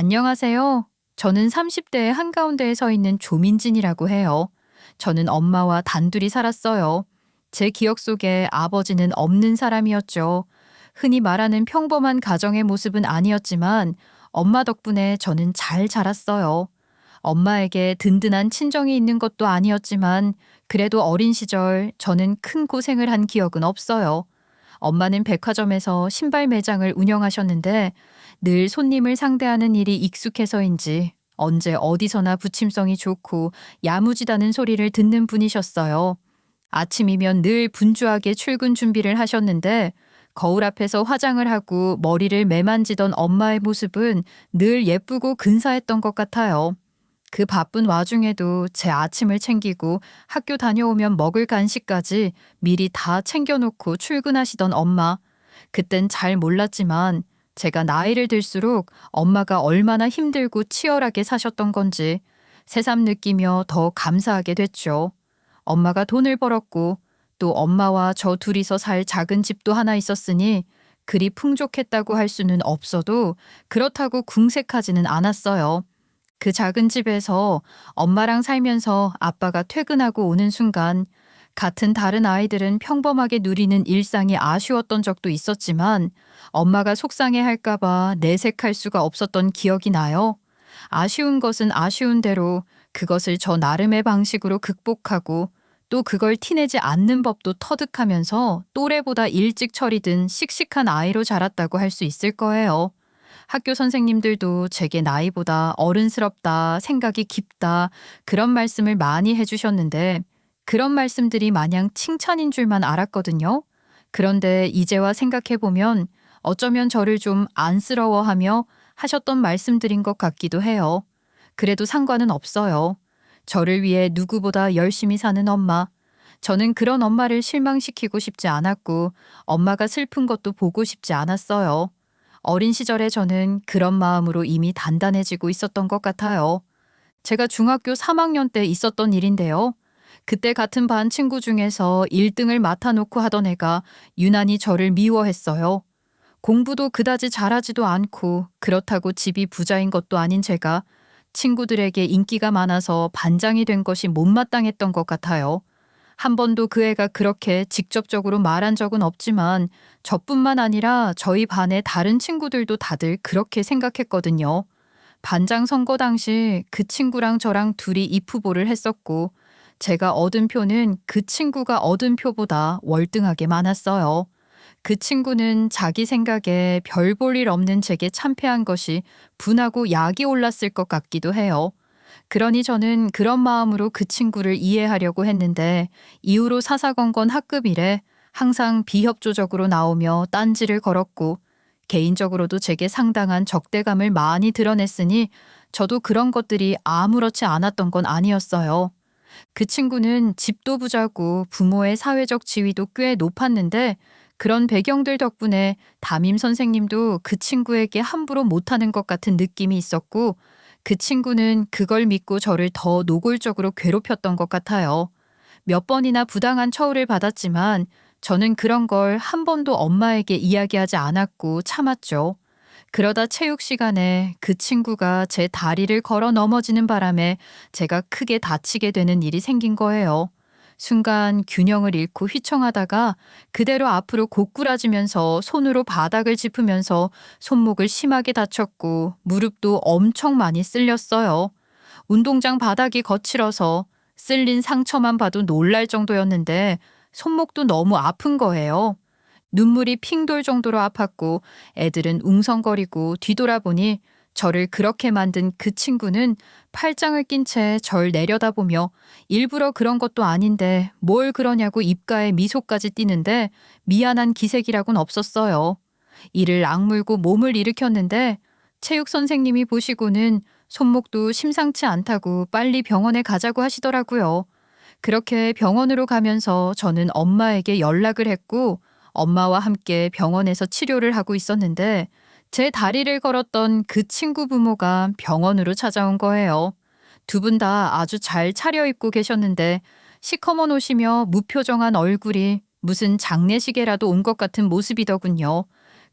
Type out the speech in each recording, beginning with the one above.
안녕하세요. 저는 30대의 한가운데에 서 있는 조민진이라고 해요. 저는 엄마와 단둘이 살았어요. 제 기억 속에 아버지는 없는 사람이었죠. 흔히 말하는 평범한 가정의 모습은 아니었지만 엄마 덕분에 저는 잘 자랐어요. 엄마에게 든든한 친정이 있는 것도 아니었지만 그래도 어린 시절 저는 큰 고생을 한 기억은 없어요. 엄마는 백화점에서 신발 매장을 운영하셨는데 늘 손님을 상대하는 일이 익숙해서인지 언제 어디서나 부침성이 좋고 야무지다는 소리를 듣는 분이셨어요. 아침이면 늘 분주하게 출근 준비를 하셨는데 거울 앞에서 화장을 하고 머리를 매만지던 엄마의 모습은 늘 예쁘고 근사했던 것 같아요. 그 바쁜 와중에도 제 아침을 챙기고 학교 다녀오면 먹을 간식까지 미리 다 챙겨놓고 출근하시던 엄마. 그땐 잘 몰랐지만 제가 나이를 들수록 엄마가 얼마나 힘들고 치열하게 사셨던 건지 새삼 느끼며 더 감사하게 됐죠. 엄마가 돈을 벌었고 또 엄마와 저 둘이서 살 작은 집도 하나 있었으니 그리 풍족했다고 할 수는 없어도 그렇다고 궁색하지는 않았어요. 그 작은 집에서 엄마랑 살면서 아빠가 퇴근하고 오는 순간 같은 다른 아이들은 평범하게 누리는 일상이 아쉬웠던 적도 있었지만 엄마가 속상해 할까봐 내색할 수가 없었던 기억이 나요. 아쉬운 것은 아쉬운 대로 그것을 저 나름의 방식으로 극복하고 또 그걸 티내지 않는 법도 터득하면서 또래보다 일찍 철이 든 씩씩한 아이로 자랐다고 할 수 있을 거예요. 학교 선생님들도 제게 나이보다 어른스럽다, 생각이 깊다, 그런 말씀을 많이 해주셨는데 그런 말씀들이 마냥 칭찬인 줄만 알았거든요. 그런데 이제와 생각해보면 어쩌면 저를 좀 안쓰러워하며 하셨던 말씀들인 것 같기도 해요. 그래도 상관은 없어요. 저를 위해 누구보다 열심히 사는 엄마. 저는 그런 엄마를 실망시키고 싶지 않았고 엄마가 슬픈 것도 보고 싶지 않았어요. 어린 시절에 저는 그런 마음으로 이미 단단해지고 있었던 것 같아요. 제가 중학교 3학년 때 있었던 일인데요. 그때 같은 반 친구 중에서 1등을 맡아놓고 하던 애가 유난히 저를 미워했어요. 공부도 그다지 잘하지도 않고 그렇다고 집이 부자인 것도 아닌 제가 친구들에게 인기가 많아서 반장이 된 것이 못마땅했던 것 같아요. 한 번도 그 애가 그렇게 직접적으로 말한 적은 없지만 저뿐만 아니라 저희 반의 다른 친구들도 다들 그렇게 생각했거든요. 반장 선거 당시 그 친구랑 저랑 둘이 입후보를 했었고 제가 얻은 표는 그 친구가 얻은 표보다 월등하게 많았어요. 그 친구는 자기 생각에 별 볼 일 없는 제게 참패한 것이 분하고 약이 올랐을 것 같기도 해요. 그러니 저는 그런 마음으로 그 친구를 이해하려고 했는데 이후로 사사건건 학급 일에 항상 비협조적으로 나오며 딴지를 걸었고 개인적으로도 제게 상당한 적대감을 많이 드러냈으니 저도 그런 것들이 아무렇지 않았던 건 아니었어요. 그 친구는 집도 부자고 부모의 사회적 지위도 꽤 높았는데 그런 배경들 덕분에 담임 선생님도 그 친구에게 함부로 못하는 것 같은 느낌이 있었고 그 친구는 그걸 믿고 저를 더 노골적으로 괴롭혔던 것 같아요. 몇 번이나 부당한 처우를 받았지만 저는 그런 걸 한 번도 엄마에게 이야기하지 않았고 참았죠. 그러다 체육 시간에 그 친구가 제 다리를 걸어 넘어지는 바람에 제가 크게 다치게 되는 일이 생긴 거예요. 순간 균형을 잃고 휘청하다가 그대로 앞으로 고꾸라지면서 손으로 바닥을 짚으면서 손목을 심하게 다쳤고 무릎도 엄청 많이 쓸렸어요. 운동장 바닥이 거칠어서 쓸린 상처만 봐도 놀랄 정도였는데 손목도 너무 아픈 거예요. 눈물이 핑 돌 정도로 아팠고 애들은 웅성거리고 뒤돌아보니 저를 그렇게 만든 그 친구는 팔짱을 낀 채 절 내려다보며 일부러 그런 것도 아닌데 뭘 그러냐고 입가에 미소까지 띠는데 미안한 기색이라곤 없었어요. 이를 악물고 몸을 일으켰는데 체육 선생님이 보시고는 손목도 심상치 않다고 빨리 병원에 가자고 하시더라고요. 그렇게 병원으로 가면서 저는 엄마에게 연락을 했고 엄마와 함께 병원에서 치료를 하고 있었는데 제 다리를 걸었던 그 친구 부모가 병원으로 찾아온 거예요. 두 분 다 아주 잘 차려입고 계셨는데 시커먼 옷이며 무표정한 얼굴이 무슨 장례식에라도 온 것 같은 모습이더군요.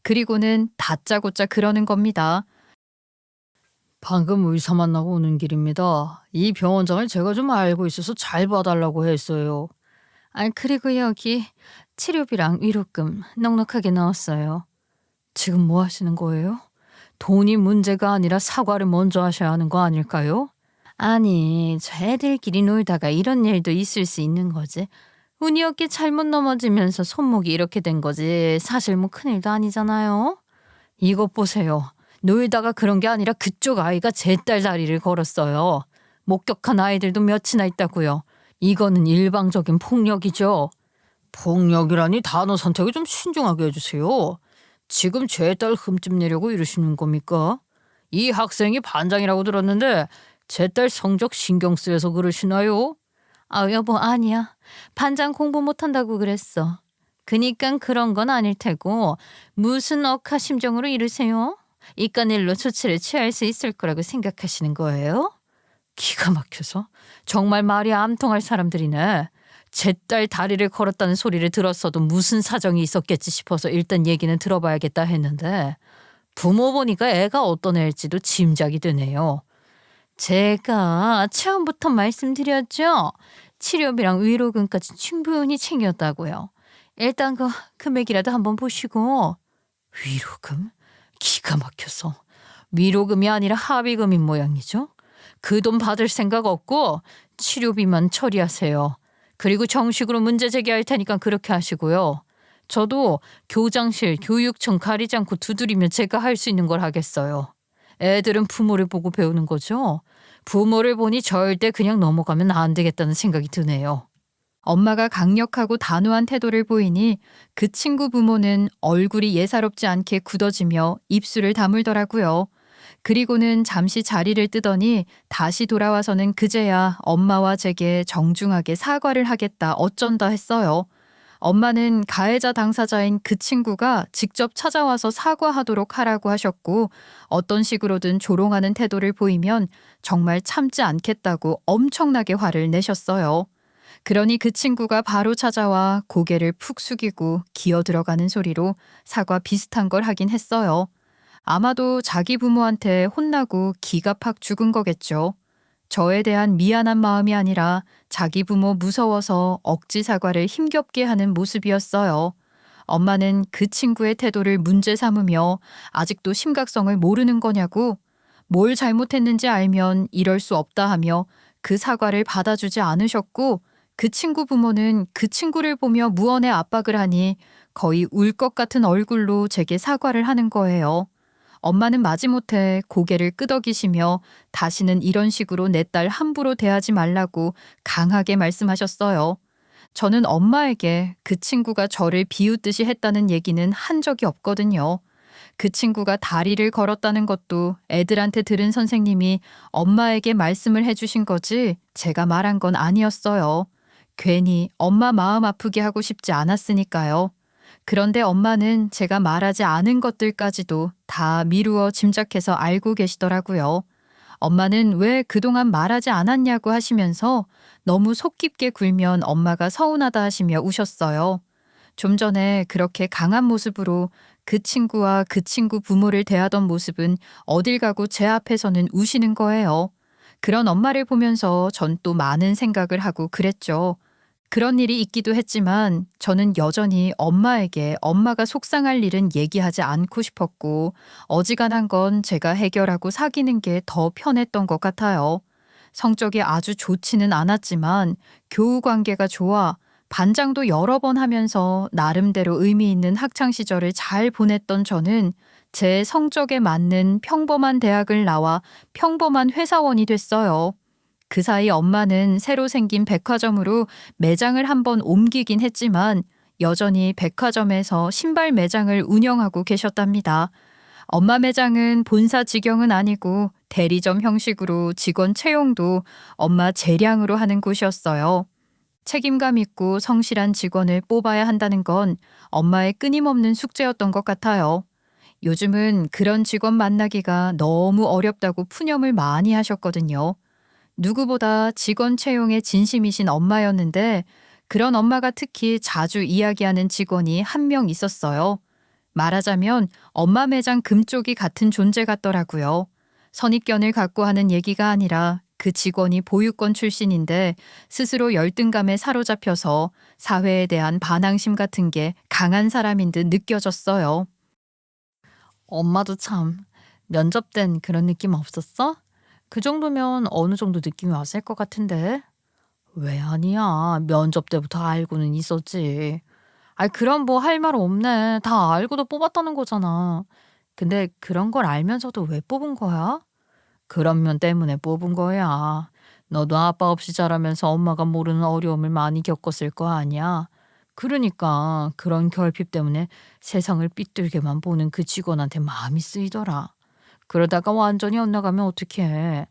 그리고는 다짜고짜 그러는 겁니다. 방금 의사 만나고 오는 길입니다. 이 병원장을 제가 좀 알고 있어서 잘 봐달라고 했어요. 그리고 여기 치료비랑 위로금 넉넉하게 넣었어요. 지금 뭐 하시는 거예요? 돈이 문제가 아니라 사과를 먼저 하셔야 하는 거 아닐까요? 아니, 저 애들끼리 놀다가 이런 일도 있을 수 있는 거지. 운이 없게 잘못 넘어지면서 손목이 이렇게 된 거지. 사실 뭐 큰일도 아니잖아요. 이것 보세요. 놀다가 그런 게 아니라 그쪽 아이가 제 딸 다리를 걸었어요. 목격한 아이들도 몇이나 있다고요. 이거는 일방적인 폭력이죠. 폭력이라니 단어 선택을 좀 신중하게 해주세요. 지금 제 딸 흠집 내려고 이러시는 겁니까? 이 학생이 반장이라고 들었는데 제 딸 성적 신경 쓰여서 그러시나요? 여보, 아니야. 반장 공부 못한다고 그랬어. 그니깐 그런 건 아닐 테고 무슨 억하심정으로 이러세요? 이깟 일로 조치를 취할 수 있을 거라고 생각하시는 거예요? 기가 막혀서 정말 말이 안 통할 사람들이네. 제 딸 다리를 걸었다는 소리를 들었어도 무슨 사정이 있었겠지 싶어서 일단 얘기는 들어봐야겠다 했는데 부모 보니까 애가 어떤 애일지도 짐작이 되네요. 제가 처음부터 말씀드렸죠. 치료비랑 위로금까지 충분히 챙겼다고요. 일단 그 금액이라도 한번 보시고. 위로금? 기가 막혀서. 위로금이 아니라 합의금인 모양이죠. 그 돈 받을 생각 없고 치료비만 처리하세요. 그리고 정식으로 문제 제기할 테니까 그렇게 하시고요. 저도 교장실, 교육청 가리지 않고 두드리면 제가 할 수 있는 걸 하겠어요. 애들은 부모를 보고 배우는 거죠. 부모를 보니 절대 그냥 넘어가면 안 되겠다는 생각이 드네요. 엄마가 강력하고 단호한 태도를 보이니 그 친구 부모는 얼굴이 예사롭지 않게 굳어지며 입술을 다물더라고요. 그리고는 잠시 자리를 뜨더니 다시 돌아와서는 그제야 엄마와 제게 정중하게 사과를 하겠다 어쩐다 했어요. 엄마는 가해자 당사자인 그 친구가 직접 찾아와서 사과하도록 하라고 하셨고 어떤 식으로든 조롱하는 태도를 보이면 정말 참지 않겠다고 엄청나게 화를 내셨어요. 그러니 그 친구가 바로 찾아와 고개를 푹 숙이고 기어 들어가는 소리로 사과 비슷한 걸 하긴 했어요. 아마도 자기 부모한테 혼나고 기가 팍 죽은 거겠죠. 저에 대한 미안한 마음이 아니라 자기 부모 무서워서 억지 사과를 힘겹게 하는 모습이었어요. 엄마는 그 친구의 태도를 문제 삼으며 아직도 심각성을 모르는 거냐고, 뭘 잘못했는지 알면 이럴 수 없다 하며 그 사과를 받아주지 않으셨고, 그 친구 부모는 그 친구를 보며 무언의 압박을 하니 거의 울 것 같은 얼굴로 제게 사과를 하는 거예요. 엄마는 마지못해 고개를 끄덕이시며 다시는 이런 식으로 내 딸 함부로 대하지 말라고 강하게 말씀하셨어요. 저는 엄마에게 그 친구가 저를 비웃듯이 했다는 얘기는 한 적이 없거든요. 그 친구가 다리를 걸었다는 것도 애들한테 들은 선생님이 엄마에게 말씀을 해주신 거지 제가 말한 건 아니었어요. 괜히 엄마 마음 아프게 하고 싶지 않았으니까요. 그런데 엄마는 제가 말하지 않은 것들까지도 다 미루어 짐작해서 알고 계시더라고요. 엄마는 왜 그동안 말하지 않았냐고 하시면서 너무 속 깊게 굴면 엄마가 서운하다 하시며 우셨어요. 좀 전에 그렇게 강한 모습으로 그 친구와 그 친구 부모를 대하던 모습은 어딜 가고 제 앞에서는 우시는 거예요. 그런 엄마를 보면서 전 또 많은 생각을 하고 그랬죠. 그런 일이 있기도 했지만 저는 여전히 엄마에게 엄마가 속상할 일은 얘기하지 않고 싶었고 어지간한 건 제가 해결하고 사귀는 게 더 편했던 것 같아요. 성적이 아주 좋지는 않았지만 교우 관계가 좋아 반장도 여러 번 하면서 나름대로 의미 있는 학창 시절을 잘 보냈던 저는 제 성적에 맞는 평범한 대학을 나와 평범한 회사원이 됐어요. 그 사이 엄마는 새로 생긴 백화점으로 매장을 한번 옮기긴 했지만 여전히 백화점에서 신발 매장을 운영하고 계셨답니다. 엄마 매장은 본사 직영은 아니고 대리점 형식으로 직원 채용도 엄마 재량으로 하는 곳이었어요. 책임감 있고 성실한 직원을 뽑아야 한다는 건 엄마의 끊임없는 숙제였던 것 같아요. 요즘은 그런 직원 만나기가 너무 어렵다고 푸념을 많이 하셨거든요. 누구보다 직원 채용에 진심이신 엄마였는데 그런 엄마가 특히 자주 이야기하는 직원이 한 명 있었어요. 말하자면 엄마 매장 금쪽이 같은 존재 같더라고요. 선입견을 갖고 하는 얘기가 아니라 그 직원이 보육권 출신인데 스스로 열등감에 사로잡혀서 사회에 대한 반항심 같은 게 강한 사람인 듯 느껴졌어요. 엄마도 참 면접 땐 그런 느낌 없었어? 그 정도면 어느 정도 느낌이 왔을 것 같은데. 왜 아니야? 면접 때부터 알고는 있었지. 아이, 그럼 뭐 할 말 없네. 다 알고도 뽑았다는 거잖아. 근데 그런 걸 알면서도 왜 뽑은 거야? 그런 면 때문에 뽑은 거야. 너도 아빠 없이 자라면서 엄마가 모르는 어려움을 많이 겪었을 거 아니야. 그러니까 그런 결핍 때문에 세상을 삐뚤게만 보는 그 직원한테 마음이 쓰이더라. 그러다가 완전히 엇나가면 어떡해.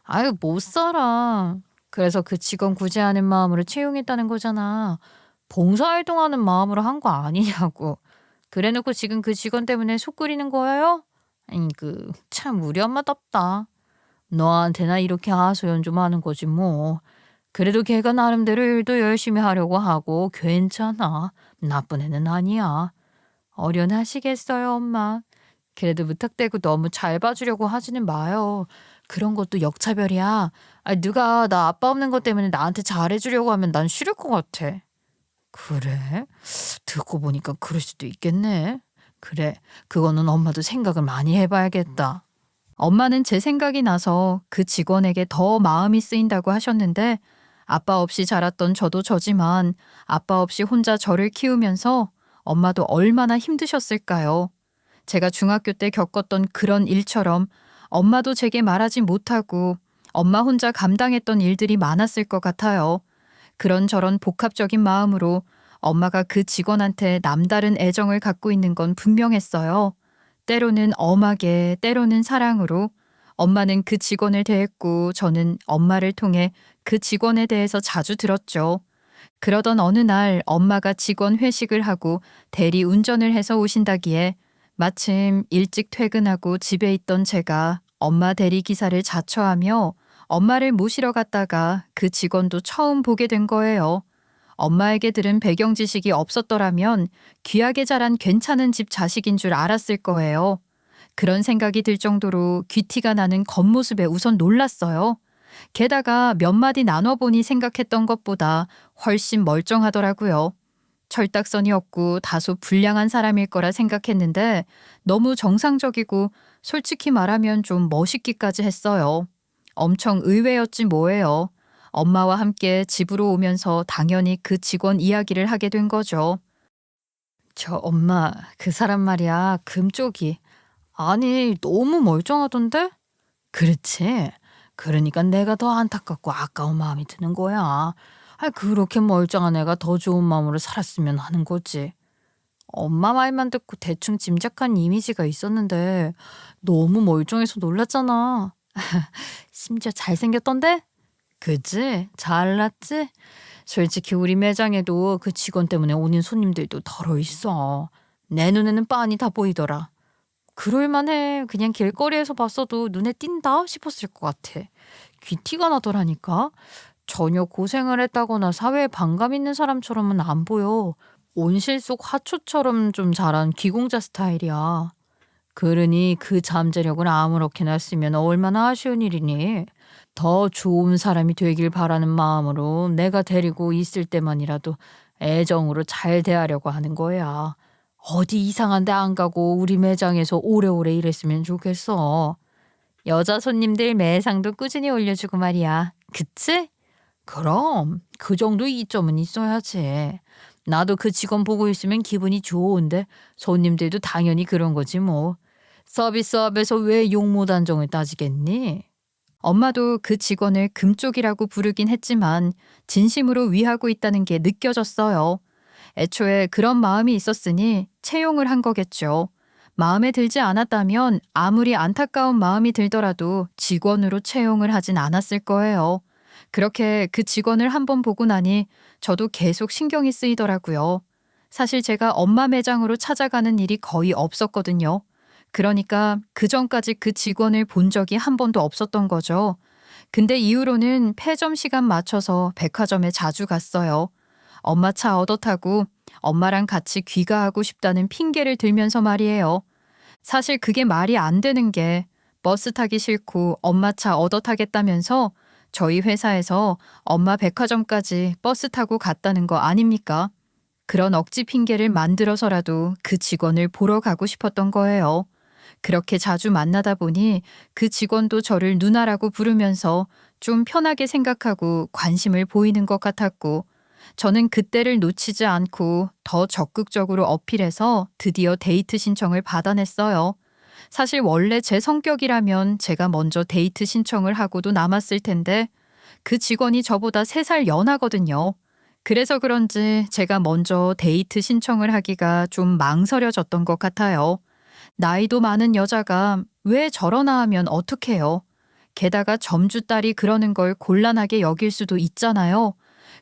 아유, 못 살아. 그래서 그 직원 구제하는 마음으로 채용했다는 거잖아. 봉사활동하는 마음으로 한 거 아니냐고. 그래놓고 지금 그 직원 때문에 속 끓이는 거예요? 아니, 참 우리 엄마답다. 너한테나 이렇게 하소연 좀 하는 거지 뭐. 그래도 걔가 나름대로 일도 열심히 하려고 하고 괜찮아. 나쁜 애는 아니야. 어련하시겠어요, 엄마. 그래도 무턱대고 너무 잘 봐주려고 하지는 마요. 그런 것도 역차별이야. 아니, 누가 나 아빠 없는 것 때문에 나한테 잘해주려고 하면 난 싫을 것 같아. 그래? 듣고 보니까 그럴 수도 있겠네. 그래, 그거는 엄마도 생각을 많이 해봐야겠다. 엄마는 제 생각이 나서 그 직원에게 더 마음이 쓰인다고 하셨는데 아빠 없이 자랐던 저도 저지만 아빠 없이 혼자 저를 키우면서 엄마도 얼마나 힘드셨을까요? 제가 중학교 때 겪었던 그런 일처럼 엄마도 제게 말하지 못하고 엄마 혼자 감당했던 일들이 많았을 것 같아요. 그런저런 복합적인 마음으로 엄마가 그 직원한테 남다른 애정을 갖고 있는 건 분명했어요. 때로는 엄하게, 때로는 사랑으로 엄마는 그 직원을 대했고 저는 엄마를 통해 그 직원에 대해서 자주 들었죠. 그러던 어느 날 엄마가 직원 회식을 하고 대리 운전을 해서 오신다기에 마침 일찍 퇴근하고 집에 있던 제가 엄마 대리 기사를 자처하며 엄마를 모시러 갔다가 그 직원도 처음 보게 된 거예요. 엄마에게 들은 배경 지식이 없었더라면 귀하게 자란 괜찮은 집 자식인 줄 알았을 거예요. 그런 생각이 들 정도로 귀티가 나는 겉모습에 우선 놀랐어요. 게다가 몇 마디 나눠보니 생각했던 것보다 훨씬 멀쩡하더라고요. 철딱선이 없고 다소 불량한 사람일 거라 생각했는데 너무 정상적이고 솔직히 말하면 좀 멋있기까지 했어요. 엄청 의외였지 뭐예요. 엄마와 함께 집으로 오면서 당연히 그 직원 이야기를 하게 된 거죠. 저 엄마, 그 사람 말이야, 금쪽이. 아니, 너무 멀쩡하던데? 그렇지. 그러니까 내가 더 안타깝고 아까운 마음이 드는 거야. 아, 그렇게 멀쩡한 애가 더 좋은 마음으로 살았으면 하는 거지. 엄마 말만 듣고 대충 짐작한 이미지가 있었는데 너무 멀쩡해서 놀랐잖아. 심지어 잘생겼던데? 그치? 잘났지? 솔직히 우리 매장에도 그 직원 때문에 오는 손님들도 덜어 있어. 내 눈에는 빤히 다 보이더라. 그럴만해. 그냥 길거리에서 봤어도 눈에 띈다 싶었을 것 같아. 귀티가 나더라니까. 전혀 고생을 했다거나 사회에 반감 있는 사람처럼은 안 보여. 온실 속 화초처럼 좀 자란 귀공자 스타일이야. 그러니 그 잠재력을 아무렇게나 쓰면 얼마나 아쉬운 일이니. 더 좋은 사람이 되길 바라는 마음으로 내가 데리고 있을 때만이라도 애정으로 잘 대하려고 하는 거야. 어디 이상한 데 안 가고 우리 매장에서 오래오래 일했으면 좋겠어. 여자 손님들 매상도 꾸준히 올려주고 말이야. 그치? 그럼 그 정도 이점은 있어야지. 나도 그 직원 보고 있으면 기분이 좋은데 손님들도 당연히 그런 거지 뭐. 서비스업에서 왜 용모단정을 따지겠니? 엄마도 그 직원을 금쪽이라고 부르긴 했지만 진심으로 위하고 있다는 게 느껴졌어요. 애초에 그런 마음이 있었으니 채용을 한 거겠죠. 마음에 들지 않았다면 아무리 안타까운 마음이 들더라도 직원으로 채용을 하진 않았을 거예요. 그렇게 그 직원을 한번 보고 나니 저도 계속 신경이 쓰이더라고요. 사실 제가 엄마 매장으로 찾아가는 일이 거의 없었거든요. 그러니까 그 전까지 그 직원을 본 적이 한 번도 없었던 거죠. 근데 이후로는 폐점 시간 맞춰서 백화점에 자주 갔어요. 엄마 차 얻어 타고 엄마랑 같이 귀가하고 싶다는 핑계를 들면서 말이에요. 사실 그게 말이 안 되는 게 버스 타기 싫고 엄마 차 얻어 타겠다면서 저희 회사에서 엄마 백화점까지 버스 타고 갔다는 거 아닙니까? 그런 억지 핑계를 만들어서라도 그 직원을 보러 가고 싶었던 거예요. 그렇게 자주 만나다 보니 그 직원도 저를 누나라고 부르면서 좀 편하게 생각하고 관심을 보이는 것 같았고, 저는 그때를 놓치지 않고 더 적극적으로 어필해서 드디어 데이트 신청을 받아냈어요. 사실 원래 제 성격이라면 제가 먼저 데이트 신청을 하고도 남았을 텐데 그 직원이 저보다 3살 연하거든요. 그래서 그런지 제가 먼저 데이트 신청을 하기가 좀 망설여졌던 것 같아요. 나이도 많은 여자가 왜 저러나 하면 어떡해요. 게다가 점주 딸이 그러는 걸 곤란하게 여길 수도 있잖아요.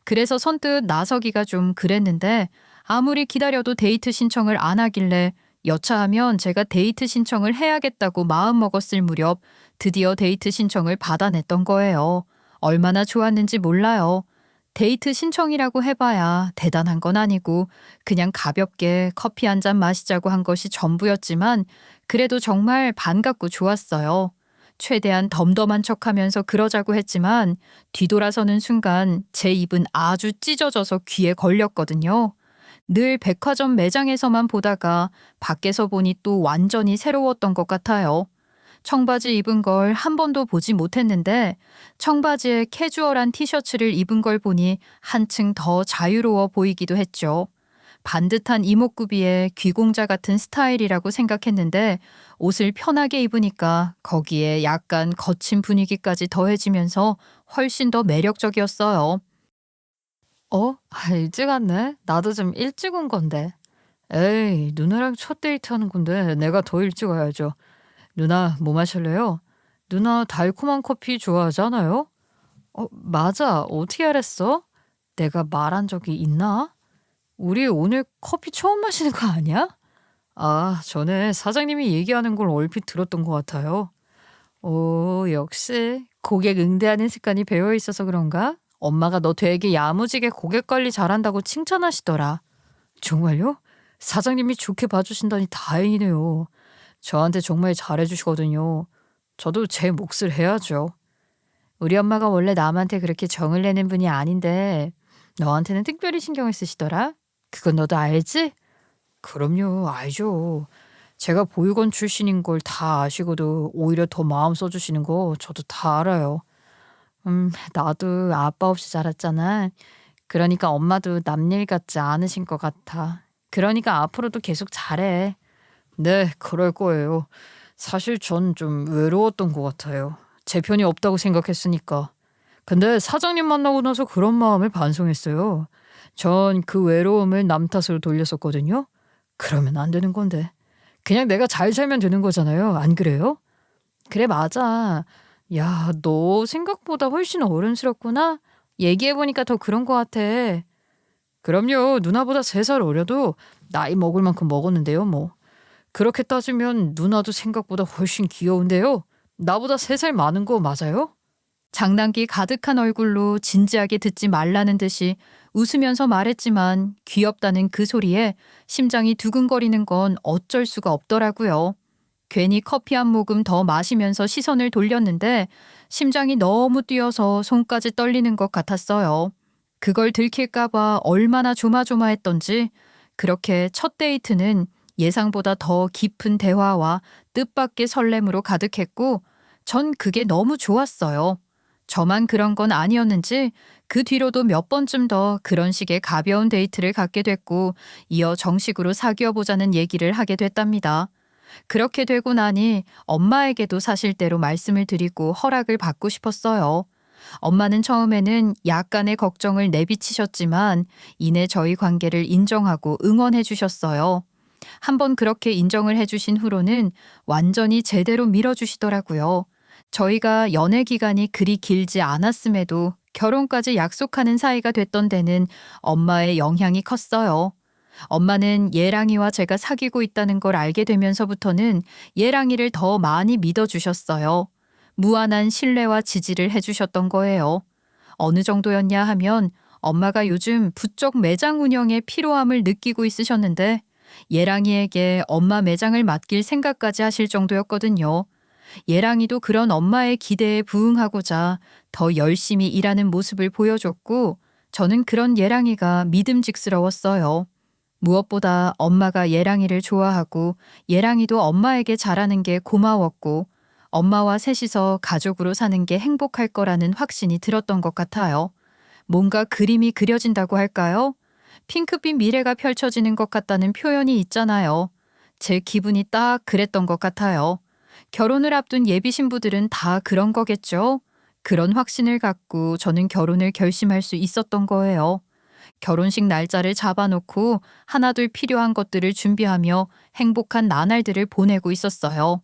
그래서 선뜻 나서기가 좀 그랬는데 아무리 기다려도 데이트 신청을 안 하길래 여차하면 제가 데이트 신청을 해야겠다고 마음먹었을 무렵 드디어 데이트 신청을 받아냈던 거예요. 얼마나 좋았는지 몰라요. 데이트 신청이라고 해봐야 대단한 건 아니고 그냥 가볍게 커피 한 잔 마시자고 한 것이 전부였지만 그래도 정말 반갑고 좋았어요. 최대한 덤덤한 척하면서 그러자고 했지만 뒤돌아서는 순간 제 입은 아주 찢어져서 귀에 걸렸거든요. 늘 백화점 매장에서만 보다가 밖에서 보니 또 완전히 새로웠던 것 같아요. 청바지 입은 걸 한 번도 보지 못했는데 청바지에 캐주얼한 티셔츠를 입은 걸 보니 한층 더 자유로워 보이기도 했죠. 반듯한 이목구비에 귀공자 같은 스타일이라고 생각했는데 옷을 편하게 입으니까 거기에 약간 거친 분위기까지 더해지면서 훨씬 더 매력적이었어요. 일찍 왔네. 나도 좀 일찍 온 건데. 에이, 누나랑 첫 데이트 하는 건데 내가 더 일찍 와야죠. 누나 뭐 마실래요? 누나 달콤한 커피 좋아하잖아요? 맞아. 어떻게 알았어? 내가 말한 적이 있나? 우리 오늘 커피 처음 마시는 거 아니야? 아, 전에 사장님이 얘기하는 걸 얼핏 들었던 것 같아요. 오, 역시 고객 응대하는 습관이 배어 있어서 그런가? 엄마가 너 되게 야무지게 고객 관리 잘한다고 칭찬하시더라. 정말요? 사장님이 좋게 봐주신다니 다행이네요. 저한테 정말 잘해주시거든요. 저도 제 몫을 해야죠. 우리 엄마가 원래 남한테 그렇게 정을 내는 분이 아닌데 너한테는 특별히 신경을 쓰시더라? 그건 너도 알지? 그럼요, 알죠. 제가 보육원 출신인 걸 다 아시고도 오히려 더 마음 써주시는 거 저도 다 알아요. 나도 아빠 없이 자랐잖아. 그러니까 엄마도 남일 같지 않으신 것 같아. 그러니까 앞으로도 계속 잘해. 네, 그럴 거예요. 사실 전 좀 외로웠던 것 같아요. 제 편이 없다고 생각했으니까. 근데 사장님 만나고 나서 그런 마음을 반성했어요. 전 그 외로움을 남 탓으로 돌렸었거든요. 그러면 안 되는 건데. 그냥 내가 잘 살면 되는 거잖아요. 안 그래요? 그래, 맞아. 야, 너 생각보다 훨씬 어른스럽구나. 얘기해보니까 더 그런 것 같아. 그럼요. 누나보다 3살 어려도 나이 먹을 만큼 먹었는데요, 뭐. 그렇게 따지면 누나도 생각보다 훨씬 귀여운데요. 나보다 3살 많은 거 맞아요? 장난기 가득한 얼굴로 진지하게 듣지 말라는 듯이 웃으면서 말했지만 귀엽다는 그 소리에 심장이 두근거리는 건 어쩔 수가 없더라고요. 괜히 커피 한 모금 더 마시면서 시선을 돌렸는데 심장이 너무 뛰어서 손까지 떨리는 것 같았어요. 그걸 들킬까봐 얼마나 조마조마했던지 그렇게 첫 데이트는 예상보다 더 깊은 대화와 뜻밖의 설렘으로 가득했고 전 그게 너무 좋았어요. 저만 그런 건 아니었는지 그 뒤로도 몇 번쯤 더 그런 식의 가벼운 데이트를 갖게 됐고 이어 정식으로 사귀어 보자는 얘기를 하게 됐답니다. 그렇게 되고 나니 엄마에게도 사실대로 말씀을 드리고 허락을 받고 싶었어요. 엄마는 처음에는 약간의 걱정을 내비치셨지만 이내 저희 관계를 인정하고 응원해 주셨어요. 한번 그렇게 인정을 해주신 후로는 완전히 제대로 밀어주시더라고요. 저희가 연애 기간이 그리 길지 않았음에도 결혼까지 약속하는 사이가 됐던 데는 엄마의 영향이 컸어요. 엄마는 예랑이와 제가 사귀고 있다는 걸 알게 되면서부터는 예랑이를 더 많이 믿어주셨어요. 무한한 신뢰와 지지를 해주셨던 거예요. 어느 정도였냐 하면 엄마가 요즘 부쩍 매장 운영에 피로함을 느끼고 있으셨는데 예랑이에게 엄마 매장을 맡길 생각까지 하실 정도였거든요. 예랑이도 그런 엄마의 기대에 부응하고자 더 열심히 일하는 모습을 보여줬고, 저는 그런 예랑이가 믿음직스러웠어요. 무엇보다 엄마가 예랑이를 좋아하고 예랑이도 엄마에게 잘하는 게 고마웠고, 엄마와 셋이서 가족으로 사는 게 행복할 거라는 확신이 들었던 것 같아요. 뭔가 그림이 그려진다고 할까요? 핑크빛 미래가 펼쳐지는 것 같다는 표현이 있잖아요. 제 기분이 딱 그랬던 것 같아요. 결혼을 앞둔 예비 신부들은 다 그런 거겠죠? 그런 확신을 갖고 저는 결혼을 결심할 수 있었던 거예요. 결혼식 날짜를 잡아놓고 하나둘 필요한 것들을 준비하며 행복한 나날들을 보내고 있었어요.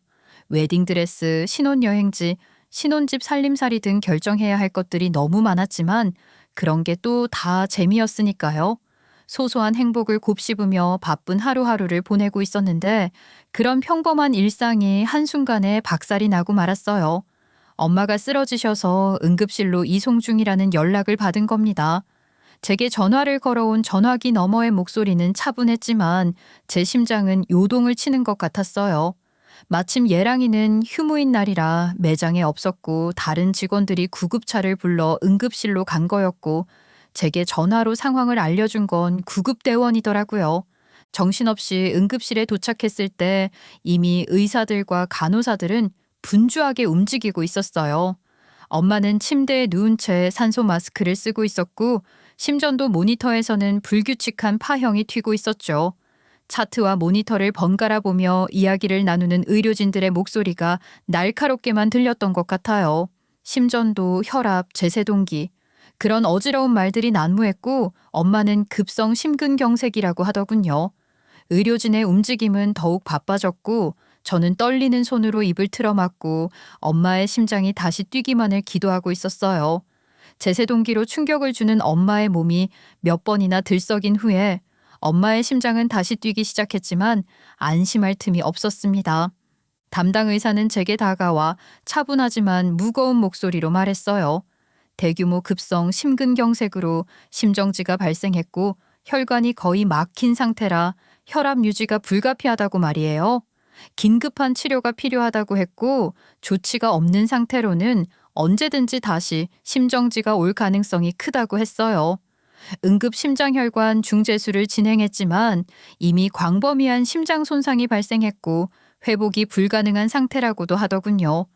웨딩드레스, 신혼여행지, 신혼집 살림살이 등 결정해야 할 것들이 너무 많았지만 그런 게 또 다 재미였으니까요. 소소한 행복을 곱씹으며 바쁜 하루하루를 보내고 있었는데 그런 평범한 일상이 한순간에 박살이 나고 말았어요. 엄마가 쓰러지셔서 응급실로 이송 중이라는 연락을 받은 겁니다. 제게 전화를 걸어온 전화기 너머의 목소리는 차분했지만 제 심장은 요동을 치는 것 같았어요. 마침 예랑이는 휴무인 날이라 매장에 없었고 다른 직원들이 구급차를 불러 응급실로 간 거였고, 제게 전화로 상황을 알려준 건 구급대원이더라고요. 정신없이 응급실에 도착했을 때 이미 의사들과 간호사들은 분주하게 움직이고 있었어요. 엄마는 침대에 누운 채 산소 마스크를 쓰고 있었고, 심전도 모니터에서는 불규칙한 파형이 튀고 있었죠. 차트와 모니터를 번갈아 보며 이야기를 나누는 의료진들의 목소리가 날카롭게만 들렸던 것 같아요. 심전도, 혈압, 제세동기. 그런 어지러운 말들이 난무했고 엄마는 급성 심근경색이라고 하더군요. 의료진의 움직임은 더욱 바빠졌고 저는 떨리는 손으로 입을 틀어막고 엄마의 심장이 다시 뛰기만을 기도하고 있었어요. 제세동기로 충격을 주는 엄마의 몸이 몇 번이나 들썩인 후에 엄마의 심장은 다시 뛰기 시작했지만 안심할 틈이 없었습니다. 담당 의사는 제게 다가와 차분하지만 무거운 목소리로 말했어요. 대규모 급성 심근경색으로 심정지가 발생했고 혈관이 거의 막힌 상태라 혈압 유지가 불가피하다고 말이에요. 긴급한 치료가 필요하다고 했고 조치가 없는 상태로는 언제든지 다시 심정지가 올 가능성이 크다고 했어요. 응급 심장혈관 중재수를 진행했지만 이미 광범위한 심장 손상이 발생했고 회복이 불가능한 상태라고도 하더군요.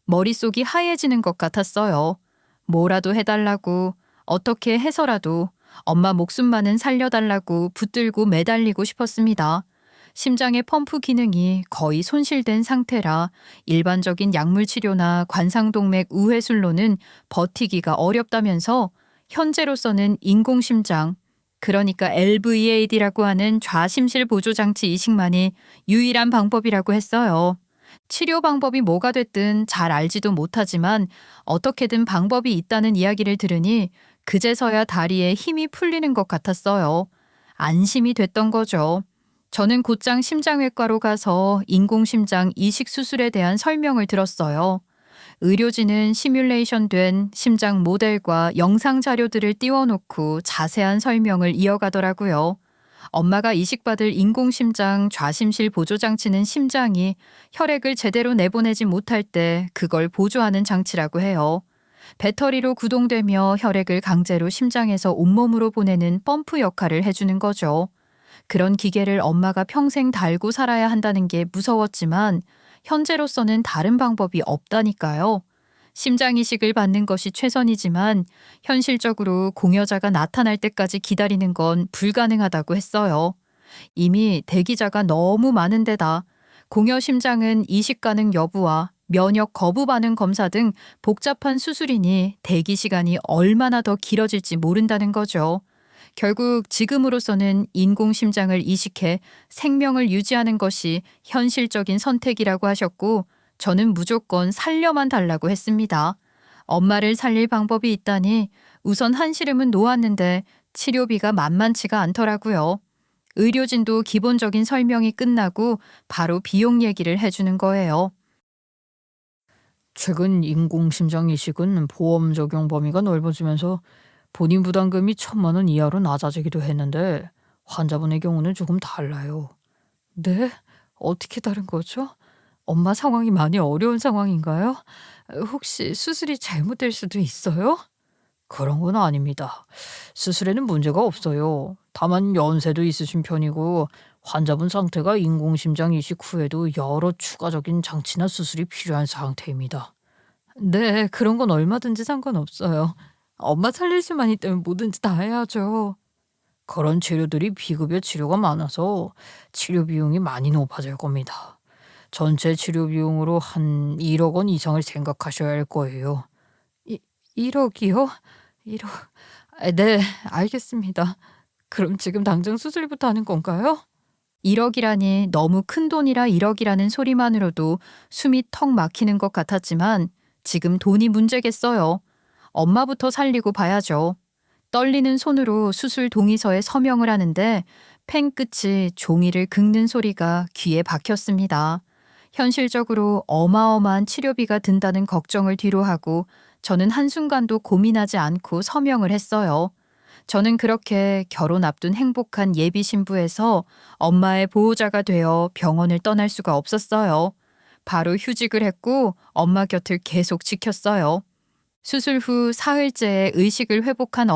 머릿속이 하얘지는 것 같았어요. 뭐라도 해달라고, 어떻게 해서라도 엄마 목숨만은 살려달라고 붙들고 매달리고 싶었습니다. 심장의 펌프 기능이 거의 손실된 상태라 일반적인 약물 치료나 관상동맥 우회술로는 버티기가 어렵다면서 현재로서는 인공심장, 그러니까 LVAD라고 하는 좌심실 보조장치 이식만이 유일한 방법이라고 했어요. 치료 방법이 뭐가 됐든 잘 알지도 못하지만 어떻게든 방법이 있다는 이야기를 들으니 그제서야 다리에 힘이 풀리는 것 같았어요. 안심이 됐던 거죠. 저는 곧장 심장외과로 가서 인공심장 이식 수술에 대한 설명을 들었어요. 의료진은 시뮬레이션된 심장 모델과 영상 자료들을 띄워놓고 자세한 설명을 이어가더라고요. 엄마가 이식받을 인공심장 좌심실 보조장치는 심장이 혈액을 제대로 내보내지 못할 때 그걸 보조하는 장치라고 해요. 배터리로 구동되며 혈액을 강제로 심장에서 온몸으로 보내는 펌프 역할을 해주는 거죠. 그런 기계를 엄마가 평생 달고 살아야 한다는 게 무서웠지만 현재로서는 다른 방법이 없다니까요. 심장 이식을 받는 것이 최선이지만 현실적으로 공여자가 나타날 때까지 기다리는 건 불가능하다고 했어요. 이미 대기자가 너무 많은 데다 공여 심장은 이식 가능 여부와 면역 거부 반응 검사 등 복잡한 수술이니 대기 시간이 얼마나 더 길어질지 모른다는 거죠. 결국 지금으로서는 인공심장을 이식해 생명을 유지하는 것이 현실적인 선택이라고 하셨고 저는 무조건 살려만 달라고 했습니다. 엄마를 살릴 방법이 있다니 우선 한시름은 놓았는데 치료비가 만만치가 않더라고요. 의료진도 기본적인 설명이 끝나고 바로 비용 얘기를 해주는 거예요. 최근 인공심장 이식은 보험 적용 범위가 넓어지면서 본인 부담금이 1,000만 원 이하로 낮아지기도 했는데 환자분의 경우는 조금 달라요. 네? 어떻게 다른 거죠? 엄마 상황이 많이 어려운 상황인가요? 혹시 수술이 잘못될 수도 있어요? 그런 건 아닙니다. 수술에는 문제가 없어요. 다만 연세도 있으신 편이고 환자분 상태가 인공심장 이식 후에도 여러 추가적인 장치나 수술이 필요한 상태입니다. 네, 그런 건 얼마든지 상관없어요. 엄마 살릴 수만 있다면 뭐든지 다 해야죠. 그런 치료들이 비급여 치료가 많아서 치료 비용이 많이 높아질 겁니다. 전체 치료 비용으로 한 1억 원 이상을 생각하셔야 할 거예요. 1억이요? 1억. 네, 알겠습니다. 그럼 지금 당장 수술부터 하는 건가요? 1억이라니 너무 큰 돈이라 1억이라는 소리만으로도 숨이 턱 막히는 것 같았지만 지금 돈이 문제겠어요. 엄마부터 살리고 봐야죠. 떨리는 손으로 수술 동의서에 서명을 하는데 펜 끝이 종이를 긁는 소리가 귀에 박혔습니다. 현실적으로 어마어마한 치료비가 든다는 걱정을 뒤로하고 저는 한순간도 고민하지 않고 서명을 했어요. 저는 그렇게 결혼 앞둔 행복한 예비 신부에서 엄마의 보호자가 되어 병원을 떠날 수가 없었어요. 바로 휴직을 했고 엄마 곁을 계속 지켰어요. 수술 후 사흘째에 의식을 회복한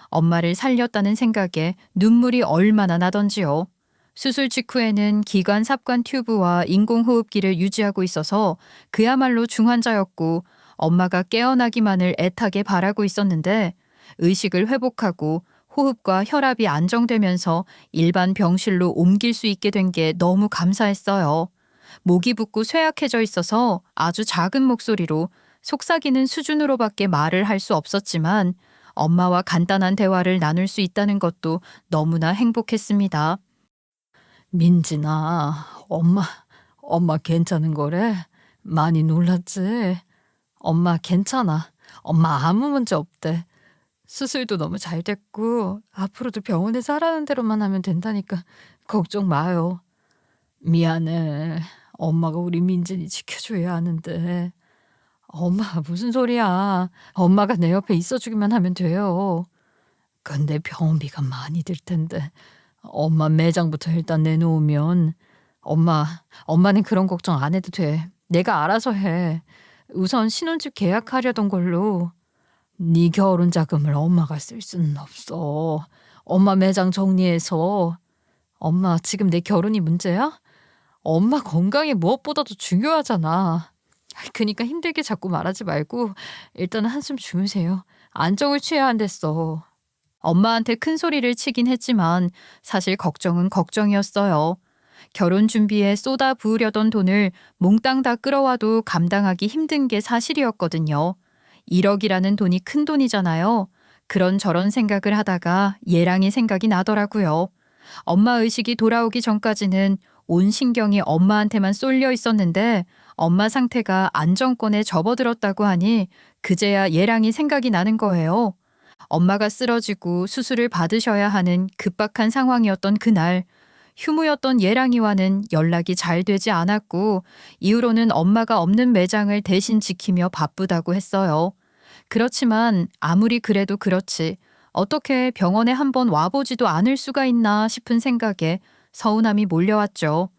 엄마를 살렸다는 생각에 눈물이 얼마나 나던지요. 수술 직후에는 기관 삽관 튜브와 인공호흡기를 유지하고 있어서 그야말로 중환자였고 엄마가 깨어나기만을 애타게 바라고 있었는데 의식을 회복하고 호흡과 혈압이 안정되면서 일반 병실로 옮길 수 있게 된 게 너무 감사했어요. 목이 붓고 쇠약해져 있어서 아주 작은 목소리로 속삭이는 수준으로밖에 말을 할 수 없었지만 엄마와 간단한 대화를 나눌 수 있다는 것도 너무나 행복했습니다. 민진아, 엄마 괜찮은 거래? 많이 놀랐지? 엄마 괜찮아. 엄마 아무 문제 없대. 수술도 너무 잘 됐고 앞으로도 병원에서 하라는 대로만 하면 된다니까 걱정 마요. 미안해. 엄마가 우리 민진이 지켜줘야 하는데. 엄마 무슨 소리야. 엄마가 내 옆에 있어주기만 하면 돼요. 근데 병원비가 많이 들 텐데. 엄마 매장부터 일단 내놓으면 엄마는 그런 걱정 안 해도 돼. 내가 알아서 해. 우선 신혼집 계약하려던 걸로. 네 결혼 자금을 엄마가 쓸 수는 없어. 엄마 매장 정리해서. 엄마 지금 내 결혼이 문제야? 엄마 건강이 무엇보다도 중요하잖아. 그니까 힘들게 자꾸 말하지 말고 일단 한숨 주무세요. 안정을 취해야 한댔어. 엄마한테 큰 소리를 치긴 했지만 사실 걱정은 걱정이었어요. 결혼 준비에 쏟아 부으려던 돈을 몽땅 다 끌어와도 감당하기 힘든 게 사실이었거든요. 1억이라는 돈이 큰 돈이잖아요. 그런저런 생각을 하다가 예랑이 생각이 나더라고요. 엄마 의식이 돌아오기 전까지는 온 신경이 엄마한테만 쏠려 있었는데 엄마 상태가 안정권에 접어들었다고 하니 그제야 예랑이 생각이 나는 거예요. 엄마가 쓰러지고 수술을 받으셔야 하는 급박한 상황이었던 그날, 휴무였던 예랑이와는 연락이 잘 되지 않았고 이후로는 엄마가 없는 매장을 대신 지키며 바쁘다고 했어요. 그렇지만 아무리 그래도 그렇지 어떻게 병원에 한번 와보지도 않을 수가 있나 싶은 생각에 서운함이 몰려왔죠.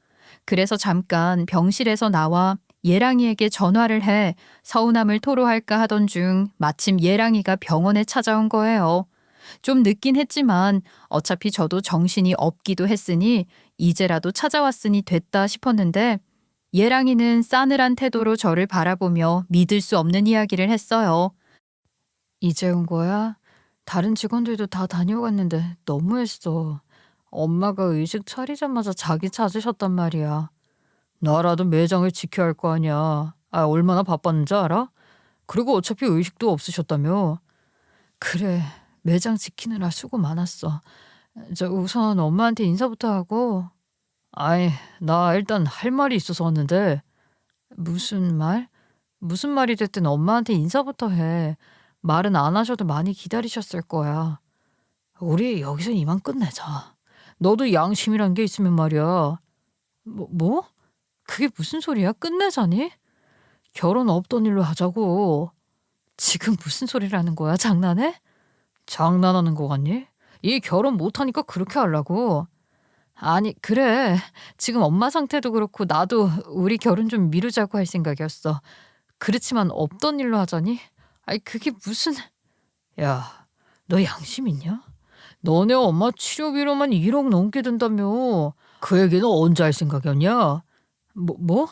그래서 잠깐 병실에서 나와 예랑이에게 전화를 해 서운함을 토로할까 하던 중 마침 예랑이가 병원에 찾아온 거예요. 좀 늦긴 했지만 어차피 저도 정신이 없기도 했으니 이제라도 찾아왔으니 됐다 싶었는데 예랑이는 싸늘한 태도로 저를 바라보며 믿을 수 없는 이야기를 했어요. 이제 온 거야? 다른 직원들도 다 다녀갔는데 너무했어. 엄마가 의식 차리자마자 자기 찾으셨단 말이야. 나라도 매장을 지켜야 할 거 아니야. 얼마나 바빴는지 알아? 그리고 어차피 의식도 없으셨다며. 그래, 매장 지키느라 수고 많았어. 우선 엄마한테 인사부터 하고. 나 일단 할 말이 있어서 왔는데. 무슨 말? 무슨 말이 됐든 엄마한테 인사부터 해. 말은 안 하셔도 많이 기다리셨을 거야. 우리 여기서 이만 끝내자. 너도 양심이란 게 있으면 말이야. 뭐? 그게 무슨 소리야? 끝내자니? 결혼 없던 일로 하자고. 지금 무슨 소리라는 거야? 장난해? 장난하는 거 같니? 이 결혼 못하니까 그렇게 하려고. 아니, 그래. 지금 엄마 상태도 그렇고 나도 우리 결혼 좀 미루자고 할 생각이었어. 그렇지만 없던 일로 하자니? 아이, 그게 무슨. 야, 너 양심 있냐? 너네 엄마 치료비로만 1억 넘게 든다며. 그 얘기는 언제 할 생각이었냐? 뭐?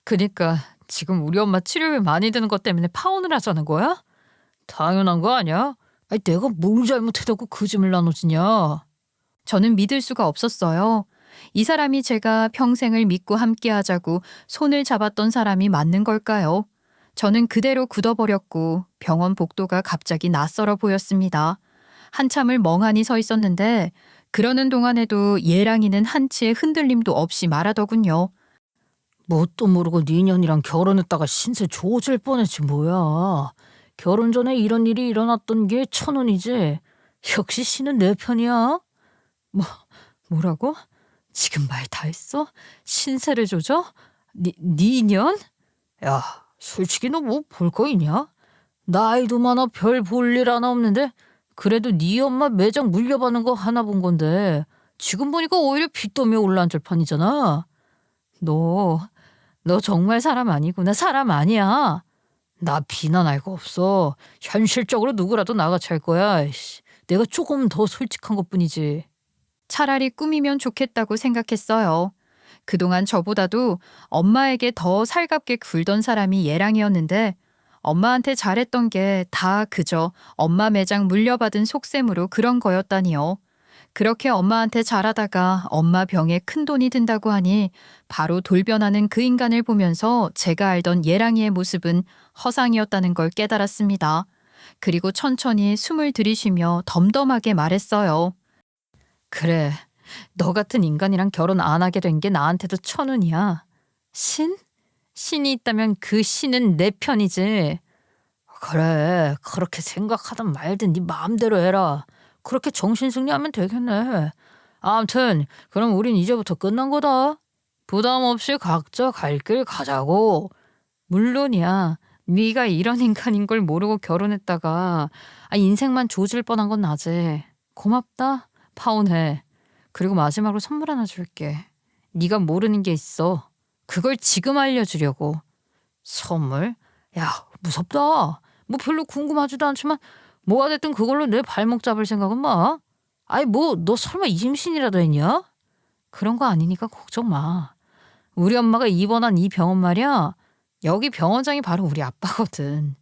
그니까 지금 우리 엄마 치료비 많이 드는 것 때문에 파혼을 하자는 거야? 당연한 거 아니야? 아니, 내가 뭘 잘못했다고 그 짐을 나눠지냐? 저는 믿을 수가 없었어요. 이 사람이 제가 평생을 믿고 함께 하자고 손을 잡았던 사람이 맞는 걸까요? 저는 그대로 굳어버렸고 병원 복도가 갑자기 낯설어 보였습니다. 한참을 멍하니 서 있었는데 그러는 동안에도 예랑이는 한치의 흔들림도 없이 말하더군요. 뭣도 모르고 네 년이랑 결혼했다가 신세 조질 뻔했지 뭐야. 결혼 전에 이런 일이 일어났던 게 천운이지. 역시 신은 내 편이야. 뭐라고? 지금 말 다 했어? 신세를 조져? 네 년? 야, 솔직히 너 뭐 볼 거 있냐? 나이도 많아 별 볼 일 하나 없는데 그래도 네 엄마 매장 물려받는 거 하나 본 건데 지금 보니까 오히려 빚더미에 올라앉을 판이잖아. 너 정말 사람 아니구나. 사람 아니야. 나 비난할 거 없어. 현실적으로 누구라도 나가 찰 거야. 이씨, 내가 조금 더 솔직한 것뿐이지. 차라리 꿈이면 좋겠다고 생각했어요. 그동안 저보다도 엄마에게 더 살갑게 굴던 사람이 예랑이었는데 엄마한테 잘했던 게 다 그저 엄마 매장 물려받은 속셈으로 그런 거였다니요. 그렇게 엄마한테 잘하다가 엄마 병에 큰돈이 든다고 하니 바로 돌변하는 그 인간을 보면서 제가 알던 예랑이의 모습은 허상이었다는 걸 깨달았습니다. 그리고 천천히 숨을 들이쉬며 덤덤하게 말했어요. 그래, 너 같은 인간이랑 결혼 안 하게 된 게 나한테도 천운이야. 신? 신이 있다면 그 신은 내 편이지. 그래, 그렇게 생각하든 말든 네 마음대로 해라. 그렇게 정신승리하면 되겠네. 아무튼 그럼 우린 이제부터 끝난 거다. 부담 없이 각자 갈 길 가자고. 물론이야. 네가 이런 인간인 걸 모르고 결혼했다가 인생만 조질 뻔한 건 나지. 고맙다. 파혼해. 그리고 마지막으로 선물 하나 줄게. 네가 모르는 게 있어. 그걸 지금 알려주려고. 선물? 야, 무섭다. 뭐 별로 궁금하지도 않지만 뭐가 됐든 그걸로 내 발목 잡을 생각은 마. 아이, 뭐 너 설마 임신이라도 했냐? 그런 거 아니니까 걱정 마. 우리 엄마가 입원한 이 병원 말이야. 여기 병원장이 바로 우리 아빠거든.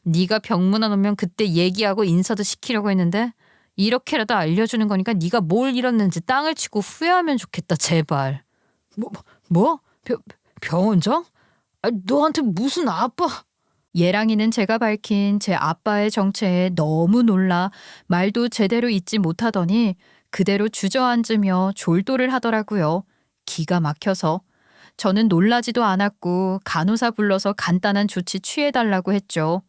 네가 병문안 오면 그때 얘기하고 인사도 시키려고 했는데 이렇게라도 알려주는 거니까 네가 뭘 잃었는지 땅을 치고 후회하면 좋겠다. 제발. 뭐? 병원장? 너한테 무슨 아빠? 예랑이는 제가 밝힌 제 아빠의 정체에 너무 놀라 말도 제대로 잇지 못하더니 그대로 주저앉으며 졸도를 하더라고요. 기가 막혀서. 저는 놀라지도 않았고 간호사 불러서 간단한 조치 취해달라고 했죠.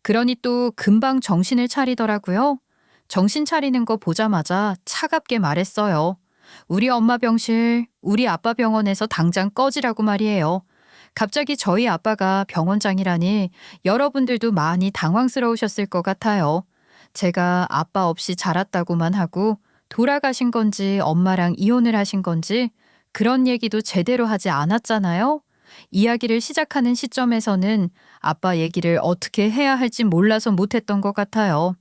그러니 또 금방 정신을 차리더라고요. 정신 차리는 거 보자마자 차갑게 말했어요. 우리 엄마 병실, 우리 아빠 병원에서 당장 꺼지라고 말이에요. 갑자기 저희 아빠가 병원장이라니 여러분들도 많이 당황스러우셨을 것 같아요. 제가 아빠 없이 자랐다고만 하고 돌아가신 건지 엄마랑 이혼을 하신 건지 그런 얘기도 제대로 하지 않았잖아요. 이야기를 시작하는 시점에서는 아빠 얘기를 어떻게 해야 할지 몰라서 못했던 것 같아요.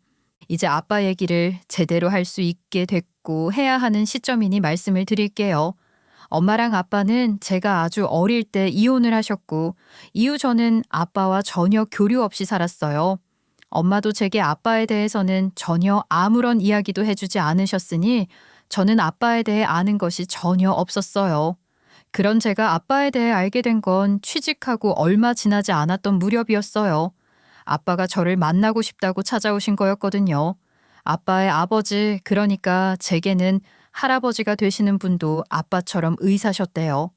이제 아빠 얘기를 제대로 할 수 있게 됐고 해야 하는 시점이니 말씀을 드릴게요. 엄마랑 아빠는 제가 아주 어릴 때 이혼을 하셨고 이후 저는 아빠와 전혀 교류 없이 살았어요. 엄마도 제게 아빠에 대해서는 전혀 아무런 이야기도 해주지 않으셨으니 저는 아빠에 대해 아는 것이 전혀 없었어요. 그런 제가 아빠에 대해 알게 된 건 취직하고 얼마 지나지 않았던 무렵이었어요. 아빠가 저를 만나고 싶다고 찾아오신 거였거든요. 아빠의 아버지, 그러니까 제게는 할아버지가 되시는 분도 아빠처럼 의사셨대요.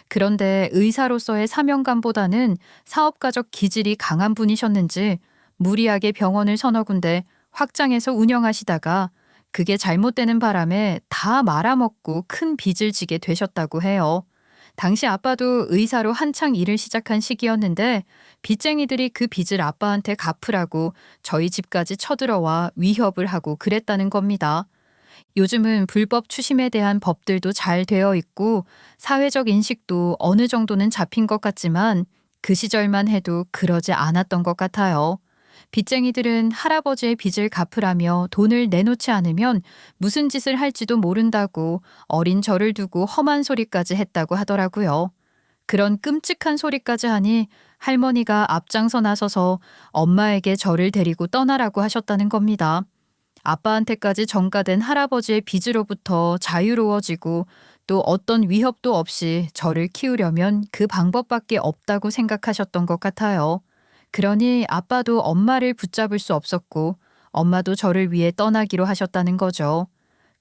그런데 의사로서의 사명감보다는 사업가적 기질이 강한 분이셨는지 무리하게 병원을 서너 군데 확장해서 운영하시다가 그게 잘못되는 바람에 다 말아먹고 큰 빚을 지게 되셨다고 해요. 당시 아빠도 의사로 한창 일을 시작한 시기였는데 빚쟁이들이 그 빚을 아빠한테 갚으라고 저희 집까지 쳐들어와 위협을 하고 그랬다는 겁니다. 요즘은 불법 추심에 대한 법들도 잘 되어 있고 사회적 인식도 어느 정도는 잡힌 것 같지만 그 시절만 해도 그러지 않았던 것 같아요. 빚쟁이들은 할아버지의 빚을 갚으라며 돈을 내놓지 않으면 무슨 짓을 할지도 모른다고 어린 저를 두고 험한 소리까지 했다고 하더라고요. 그런 끔찍한 소리까지 하니 할머니가 앞장서 나서서 엄마에게 저를 데리고 떠나라고 하셨다는 겁니다. 아빠한테까지 전가된 할아버지의 빚으로부터 자유로워지고 또 어떤 위협도 없이 저를 키우려면 그 방법밖에 없다고 생각하셨던 것 같아요. 그러니 아빠도 엄마를 붙잡을 수 없었고 엄마도 저를 위해 떠나기로 하셨다는 거죠.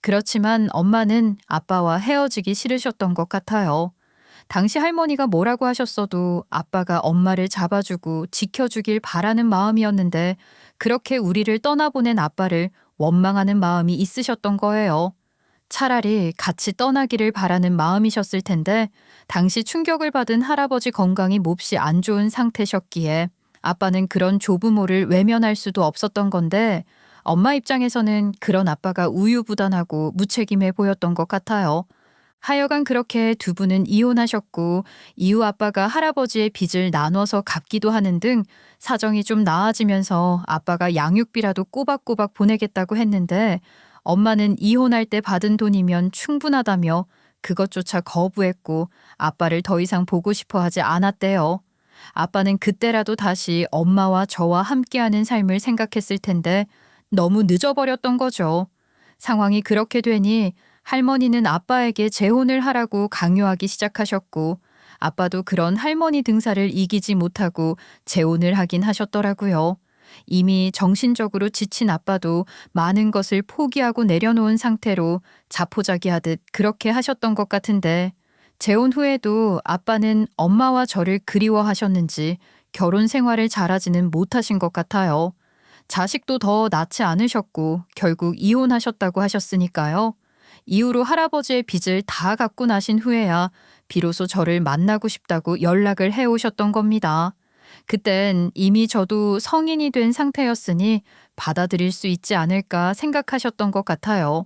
그렇지만 엄마는 아빠와 헤어지기 싫으셨던 것 같아요. 당시 할머니가 뭐라고 하셨어도 아빠가 엄마를 잡아주고 지켜주길 바라는 마음이었는데 그렇게 우리를 떠나보낸 아빠를 원망하는 마음이 있으셨던 거예요. 차라리 같이 떠나기를 바라는 마음이셨을 텐데 당시 충격을 받은 할아버지 건강이 몹시 안 좋은 상태셨기에 아빠는 그런 조부모를 외면할 수도 없었던 건데 엄마 입장에서는 그런 아빠가 우유부단하고 무책임해 보였던 것 같아요. 하여간 그렇게 두 분은 이혼하셨고 이후 아빠가 할아버지의 빚을 나눠서 갚기도 하는 등 사정이 좀 나아지면서 아빠가 양육비라도 꼬박꼬박 보내겠다고 했는데 엄마는 이혼할 때 받은 돈이면 충분하다며 그것조차 거부했고 아빠를 더 이상 보고 싶어 하지 않았대요. 아빠는 그때라도 다시 엄마와 저와 함께하는 삶을 생각했을 텐데 너무 늦어버렸던 거죠. 상황이 그렇게 되니 할머니는 아빠에게 재혼을 하라고 강요하기 시작하셨고 아빠도 그런 할머니 등살을 이기지 못하고 재혼을 하긴 하셨더라고요. 이미 정신적으로 지친 아빠도 많은 것을 포기하고 내려놓은 상태로 자포자기하듯 그렇게 하셨던 것 같은데 재혼 후에도 아빠는 엄마와 저를 그리워하셨는지 결혼 생활을 잘하지는 못하신 것 같아요. 자식도 더 낳지 않으셨고 결국 이혼하셨다고 하셨으니까요. 이후로 할아버지의 빚을 다 갚고 나신 후에야 비로소 저를 만나고 싶다고 연락을 해오셨던 겁니다. 그땐 이미 저도 성인이 된 상태였으니 받아들일 수 있지 않을까 생각하셨던 것 같아요.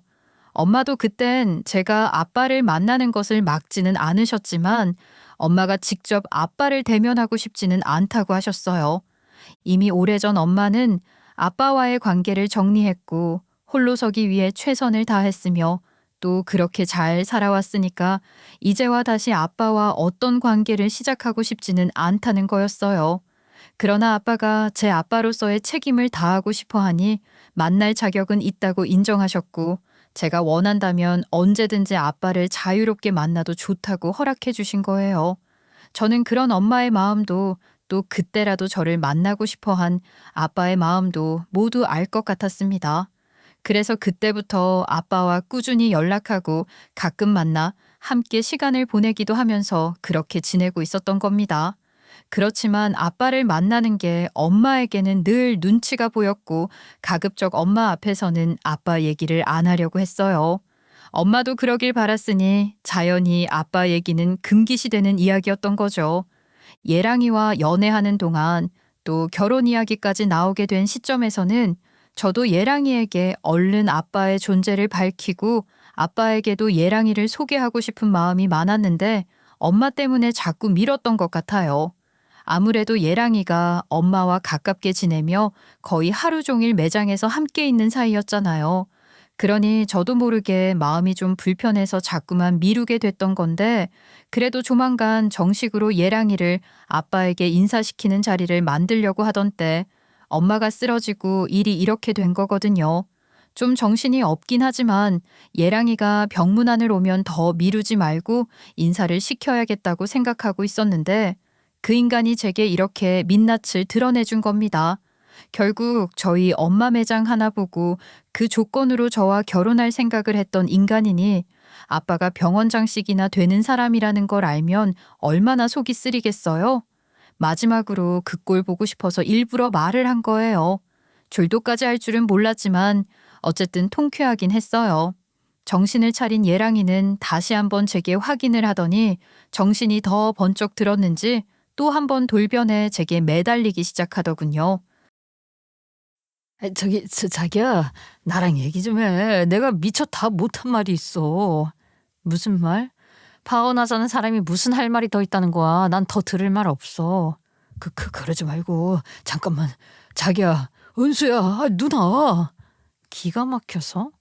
엄마도 그땐 제가 아빠를 만나는 것을 막지는 않으셨지만 엄마가 직접 아빠를 대면하고 싶지는 않다고 하셨어요. 이미 오래전 엄마는 아빠와의 관계를 정리했고 홀로 서기 위해 최선을 다했으며 또 그렇게 잘 살아왔으니까 이제와 다시 아빠와 어떤 관계를 시작하고 싶지는 않다는 거였어요. 그러나 아빠가 제 아빠로서의 책임을 다하고 싶어 하니 만날 자격은 있다고 인정하셨고 제가 원한다면 언제든지 아빠를 자유롭게 만나도 좋다고 허락해 주신 거예요. 저는 그런 엄마의 마음도 또 그때라도 저를 만나고 싶어 한 아빠의 마음도 모두 알 것 같았습니다. 그래서 그때부터 아빠와 꾸준히 연락하고 가끔 만나 함께 시간을 보내기도 하면서 그렇게 지내고 있었던 겁니다. 그렇지만 아빠를 만나는 게 엄마에게는 늘 눈치가 보였고 가급적 엄마 앞에서는 아빠 얘기를 안 하려고 했어요. 엄마도 그러길 바랐으니 자연히 아빠 얘기는 금기시되는 이야기였던 거죠. 예랑이와 연애하는 동안 또 결혼 이야기까지 나오게 된 시점에서는 저도 예랑이에게 얼른 아빠의 존재를 밝히고 아빠에게도 예랑이를 소개하고 싶은 마음이 많았는데 엄마 때문에 자꾸 미뤘던 것 같아요. 아무래도 예랑이가 엄마와 가깝게 지내며 거의 하루 종일 매장에서 함께 있는 사이였잖아요. 그러니 저도 모르게 마음이 좀 불편해서 자꾸만 미루게 됐던 건데 그래도 조만간 정식으로 예랑이를 아빠에게 인사시키는 자리를 만들려고 하던 때 엄마가 쓰러지고 일이 이렇게 된 거거든요. 좀 정신이 없긴 하지만 예랑이가 병문안을 오면 더 미루지 말고 인사를 시켜야겠다고 생각하고 있었는데 그 인간이 제게 이렇게 민낯을 드러내준 겁니다. 결국 저희 엄마 매장 하나 보고 그 조건으로 저와 결혼할 생각을 했던 인간이니 아빠가 병원장식이나 되는 사람이라는 걸 알면 얼마나 속이 쓰리겠어요? 마지막으로 그 꼴 보고 싶어서 일부러 말을 한 거예요. 졸도까지 할 줄은 몰랐지만 어쨌든 통쾌하긴 했어요. 정신을 차린 예랑이는 다시 한번 제게 확인을 하더니 정신이 더 번쩍 들었는지 또 한 번 돌변해 제게 매달리기 시작하더군요. 자기야, 나랑 얘기 좀 해. 내가 미처 다 못한 말이 있어. 무슨 말? 파혼하자는 사람이 무슨 할 말이 더 있다는 거야. 난 더 들을 말 없어. 그러지 말고. 잠깐만. 자기야, 은수야, 누나. 기가 막혀서?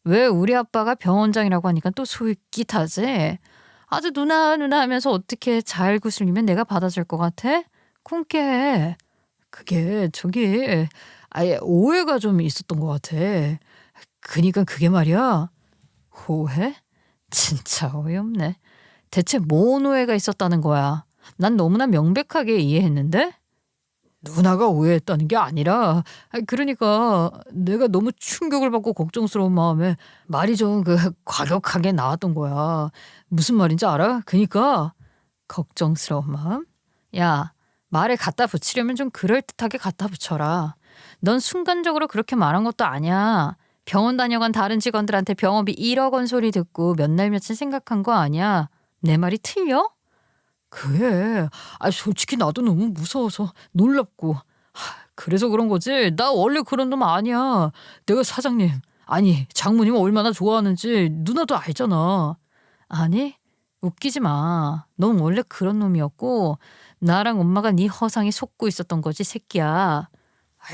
왜 우리 아빠가 병원장이라고 하니까 또 솔깃하지? 아주 누나 하면서 어떻게 잘 구슬리면 내가 받아줄 것 같아? 쿵깨 해. 그게 아예 오해가 좀 있었던 것 같아. 그니까 그게 말이야. 오해? 진짜 어이없네. 대체 뭔 오해가 있었다는 거야? 난 너무나 명백하게 이해했는데? 누나가 오해했다는 게 아니라, 그러니까 내가 너무 충격을 받고 걱정스러운 마음에 말이 좀 과격하게 나왔던 거야. 무슨 말인지 알아? 그니까 걱정스러운 마음? 야, 말에 갖다 붙이려면 좀 그럴듯하게 갖다 붙여라. 넌 순간적으로 그렇게 말한 것도 아니야. 병원 다녀간 다른 직원들한테 병원비 1억 원 소리 듣고 몇 날 며칠 생각한 거 아니야. 내 말이 틀려? 그래. 솔직히 나도 너무 무서워서 놀랍고. 그래서 그런 거지. 나 원래 그런 놈 아니야. 내가 사장님, 아니 장모님 얼마나 좋아하는지 누나도 알잖아. 아니, 웃기지 마. 넌 원래 그런 놈이었고 나랑 엄마가 네 허상에 속고 있었던 거지, 새끼야.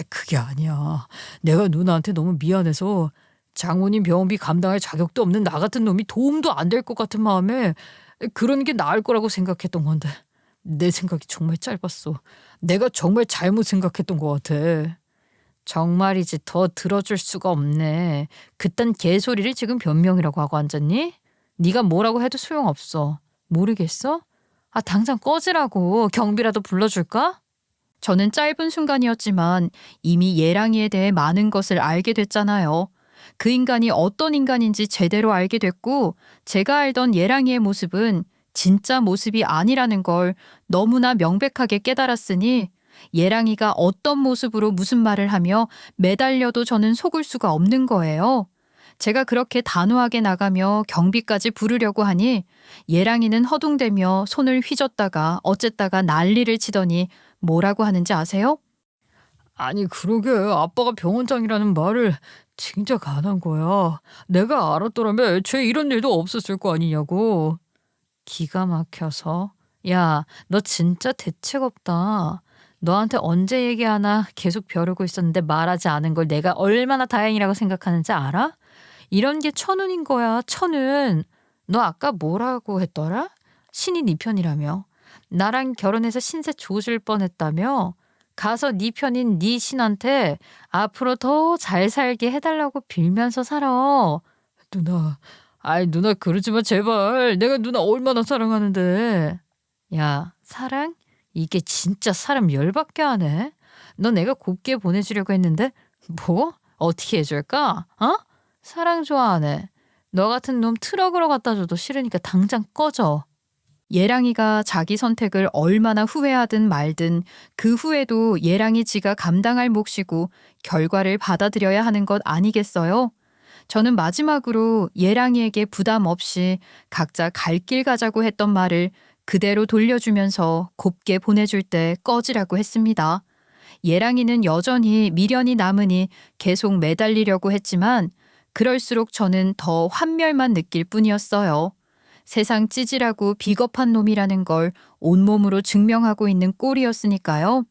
그게 아니야. 내가 누나한테 너무 미안해서 장모님 병원비 감당할 자격도 없는 나 같은 놈이 도움도 안 될 것 같은 마음에 그런 게 나을 거라고 생각했던 건데 내 생각이 정말 짧았어. 내가 정말 잘못 생각했던 것 같아. 정말이지 더 들어줄 수가 없네. 그딴 개소리를 지금 변명이라고 하고 앉았니? 네가 뭐라고 해도 소용없어. 모르겠어? 당장 꺼지라고. 경비라도 불러줄까? 저는 짧은 순간이었지만 이미 예랑이에 대해 많은 것을 알게 됐잖아요. 그 인간이 어떤 인간인지 제대로 알게 됐고 제가 알던 예랑이의 모습은 진짜 모습이 아니라는 걸 너무나 명백하게 깨달았으니 예랑이가 어떤 모습으로 무슨 말을 하며 매달려도 저는 속을 수가 없는 거예요. 제가 그렇게 단호하게 나가며 경비까지 부르려고 하니 예랑이는 허둥대며 손을 휘젓다가 어쨌다가 난리를 치더니 뭐라고 하는지 아세요? 아니 그러게 아빠가 병원장이라는 말을 진작 안 한 거야. 내가 알았더라면 애초에 이런 일도 없었을 거 아니냐고. 기가 막혀서. 야, 너 진짜 대책 없다. 너한테 언제 얘기하나 계속 벼르고 있었는데 말하지 않은 걸 내가 얼마나 다행이라고 생각하는지 알아? 이런 게 천운인 거야, 천운. 너 아까 뭐라고 했더라? 신이 네 편이라며. 나랑 결혼해서 신세 조질 뻔했다며. 가서 네 편인 네 신한테 앞으로 더 잘 살게 해달라고 빌면서 살아. 누나, 누나 그러지 마 제발. 내가 누나 얼마나 사랑하는데. 야, 사랑? 이게 진짜 사람 열받게 하네. 너 내가 곱게 보내주려고 했는데 뭐? 어떻게 해줄까? 어? 사랑 좋아하네. 너 같은 놈 트럭으로 갖다 줘도 싫으니까 당장 꺼져. 예랑이가 자기 선택을 얼마나 후회하든 말든 그 후에도 예랑이 지가 감당할 몫이고 결과를 받아들여야 하는 것 아니겠어요? 저는 마지막으로 예랑이에게 부담 없이 각자 갈 길 가자고 했던 말을 그대로 돌려주면서 곱게 보내줄 때 꺼지라고 했습니다. 예랑이는 여전히 미련이 남으니 계속 매달리려고 했지만 그럴수록 저는 더 환멸만 느낄 뿐이었어요. 세상 찌질하고 비겁한 놈이라는 걸 온몸으로 증명하고 있는 꼴이었으니까요.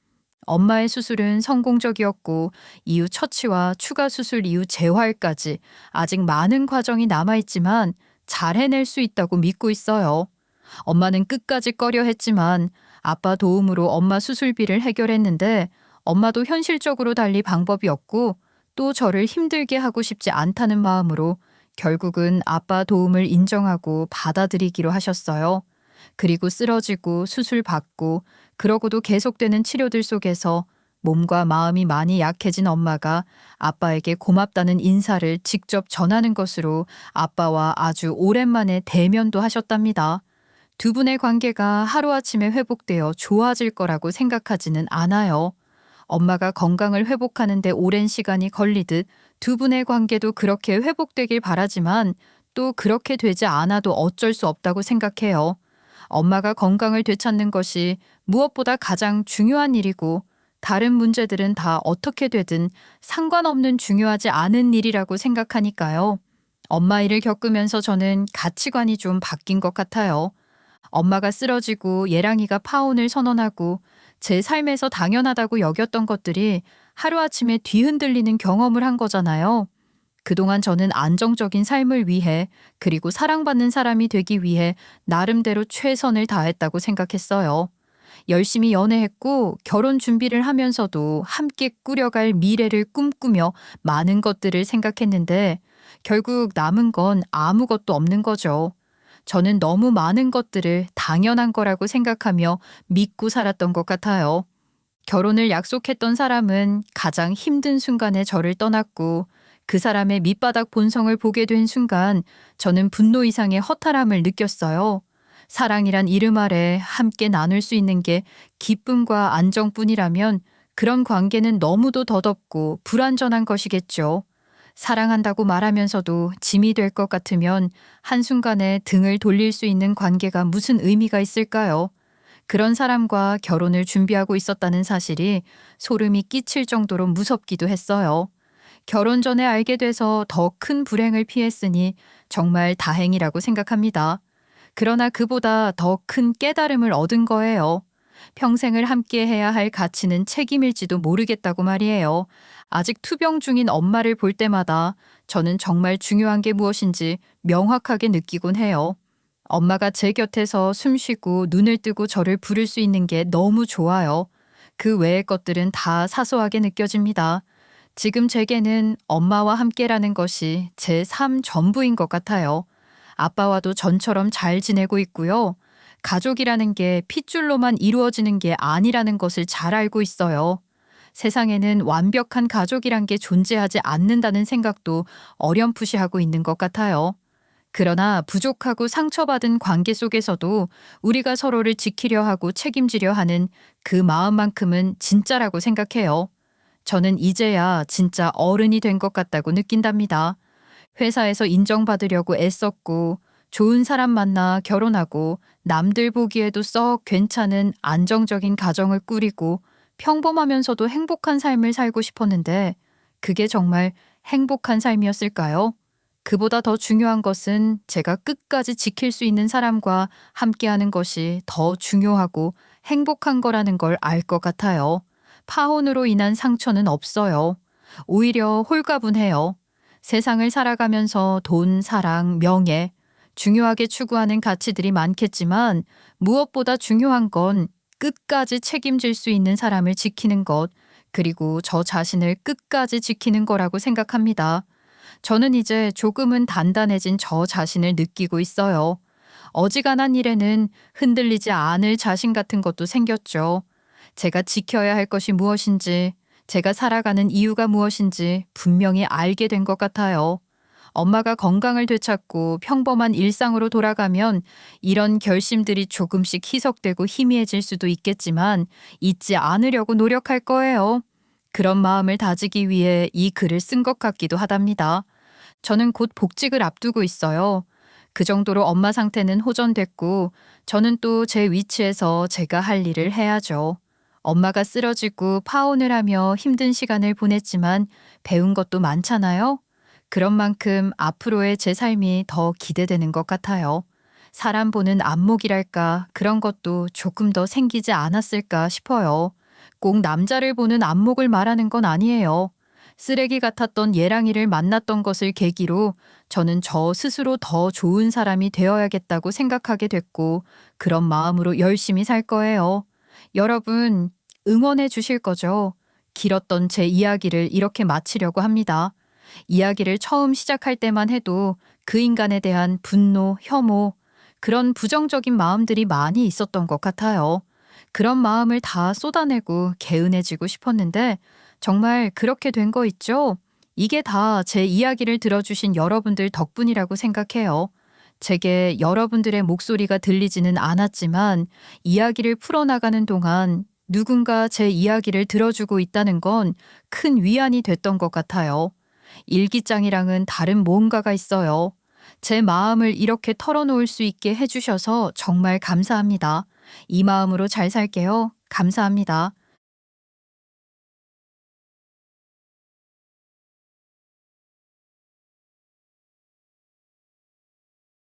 엄마의 수술은 성공적이었고 이후 처치와 추가 수술 이후 재활까지 아직 많은 과정이 남아있지만 잘 해낼 수 있다고 믿고 있어요. 엄마는 끝까지 꺼려 했지만 아빠 도움으로 엄마 수술비를 해결했는데 엄마도 현실적으로 달리 방법이 없고 또 저를 힘들게 하고 싶지 않다는 마음으로 결국은 아빠 도움을 인정하고 받아들이기로 하셨어요. 그리고 쓰러지고 수술 받고 그러고도 계속되는 치료들 속에서 몸과 마음이 많이 약해진 엄마가 아빠에게 고맙다는 인사를 직접 전하는 것으로 아빠와 아주 오랜만에 대면도 하셨답니다. 두 분의 관계가 하루아침에 회복되어 좋아질 거라고 생각하지는 않아요. 엄마가 건강을 회복하는 데 오랜 시간이 걸리듯 두 분의 관계도 그렇게 회복되길 바라지만 또 그렇게 되지 않아도 어쩔 수 없다고 생각해요. 엄마가 건강을 되찾는 것이 무엇보다 가장 중요한 일이고 다른 문제들은 다 어떻게 되든 상관없는 중요하지 않은 일이라고 생각하니까요. 엄마 일을 겪으면서 저는 가치관이 좀 바뀐 것 같아요. 엄마가 쓰러지고 예랑이가 파혼을 선언하고 제 삶에서 당연하다고 여겼던 것들이 하루아침에 뒤흔들리는 경험을 한 거잖아요. 그동안 저는 안정적인 삶을 위해 그리고 사랑받는 사람이 되기 위해 나름대로 최선을 다했다고 생각했어요. 열심히 연애했고 결혼 준비를 하면서도 함께 꾸려갈 미래를 꿈꾸며 많은 것들을 생각했는데 결국 남은 건 아무것도 없는 거죠. 저는 너무 많은 것들을 당연한 거라고 생각하며 믿고 살았던 것 같아요. 결혼을 약속했던 사람은 가장 힘든 순간에 저를 떠났고 그 사람의 밑바닥 본성을 보게 된 순간 저는 분노 이상의 허탈함을 느꼈어요. 사랑이란 이름 아래 함께 나눌 수 있는 게 기쁨과 안정뿐이라면 그런 관계는 너무도 더덥고 불완전한 것이겠죠. 사랑한다고 말하면서도 짐이 될 것 같으면 한순간에 등을 돌릴 수 있는 관계가 무슨 의미가 있을까요? 그런 사람과 결혼을 준비하고 있었다는 사실이 소름이 끼칠 정도로 무섭기도 했어요. 결혼 전에 알게 돼서 더 큰 불행을 피했으니 정말 다행이라고 생각합니다. 그러나 그보다 더 큰 깨달음을 얻은 거예요. 평생을 함께 해야 할 가치는 책임일지도 모르겠다고 말이에요. 아직 투병 중인 엄마를 볼 때마다 저는 정말 중요한 게 무엇인지 명확하게 느끼곤 해요. 엄마가 제 곁에서 숨 쉬고 눈을 뜨고 저를 부를 수 있는 게 너무 좋아요. 그 외의 것들은 다 사소하게 느껴집니다. 지금 제게는 엄마와 함께라는 것이 제 삶 전부인 것 같아요. 아빠와도 전처럼 잘 지내고 있고요. 가족이라는 게 핏줄로만 이루어지는 게 아니라는 것을 잘 알고 있어요. 세상에는 완벽한 가족이란 게 존재하지 않는다는 생각도 어렴풋이 하고 있는 것 같아요. 그러나 부족하고 상처받은 관계 속에서도 우리가 서로를 지키려 하고 책임지려 하는 그 마음만큼은 진짜라고 생각해요. 저는 이제야 진짜 어른이 된 것 같다고 느낀답니다. 회사에서 인정받으려고 애썼고 좋은 사람 만나 결혼하고 남들 보기에도 썩 괜찮은 안정적인 가정을 꾸리고 평범하면서도 행복한 삶을 살고 싶었는데 그게 정말 행복한 삶이었을까요? 그보다 더 중요한 것은 제가 끝까지 지킬 수 있는 사람과 함께하는 것이 더 중요하고 행복한 거라는 걸 알 것 같아요. 파혼으로 인한 상처는 없어요. 오히려 홀가분해요. 세상을 살아가면서 돈, 사랑, 명예, 중요하게 추구하는 가치들이 많겠지만 무엇보다 중요한 건 끝까지 책임질 수 있는 사람을 지키는 것, 그리고 저 자신을 끝까지 지키는 거라고 생각합니다. 저는 이제 조금은 단단해진 저 자신을 느끼고 있어요. 어지간한 일에는 흔들리지 않을 자신 같은 것도 생겼죠. 제가 지켜야 할 것이 무엇인지, 제가 살아가는 이유가 무엇인지 분명히 알게 된 것 같아요. 엄마가 건강을 되찾고 평범한 일상으로 돌아가면 이런 결심들이 조금씩 희석되고 희미해질 수도 있겠지만 잊지 않으려고 노력할 거예요. 그런 마음을 다지기 위해 이 글을 쓴 것 같기도 하답니다. 저는 곧 복직을 앞두고 있어요. 그 정도로 엄마 상태는 호전됐고 저는 또 제 위치에서 제가 할 일을 해야죠. 엄마가 쓰러지고 파혼을 하며 힘든 시간을 보냈지만 배운 것도 많잖아요. 그런 만큼 앞으로의 제 삶이 더 기대되는 것 같아요. 사람 보는 안목이랄까 그런 것도 조금 더 생기지 않았을까 싶어요. 꼭 남자를 보는 안목을 말하는 건 아니에요. 쓰레기 같았던 예랑이를 만났던 것을 계기로 저는 저 스스로 더 좋은 사람이 되어야겠다고 생각하게 됐고 그런 마음으로 열심히 살 거예요. 여러분 응원해 주실 거죠? 길었던 제 이야기를 이렇게 마치려고 합니다. 이야기를 처음 시작할 때만 해도 그 인간에 대한 분노, 혐오, 그런 부정적인 마음들이 많이 있었던 것 같아요. 그런 마음을 다 쏟아내고 개운해지고 싶었는데 정말 그렇게 된 거 있죠? 이게 다 제 이야기를 들어주신 여러분들 덕분이라고 생각해요. 제게 여러분들의 목소리가 들리지는 않았지만 이야기를 풀어나가는 동안 누군가 제 이야기를 들어주고 있다는 건 큰 위안이 됐던 것 같아요. 일기장이랑은 다른 뭔가가 있어요. 제 마음을 이렇게 털어놓을 수 있게 해주셔서 정말 감사합니다. 이 마음으로 잘 살게요. 감사합니다.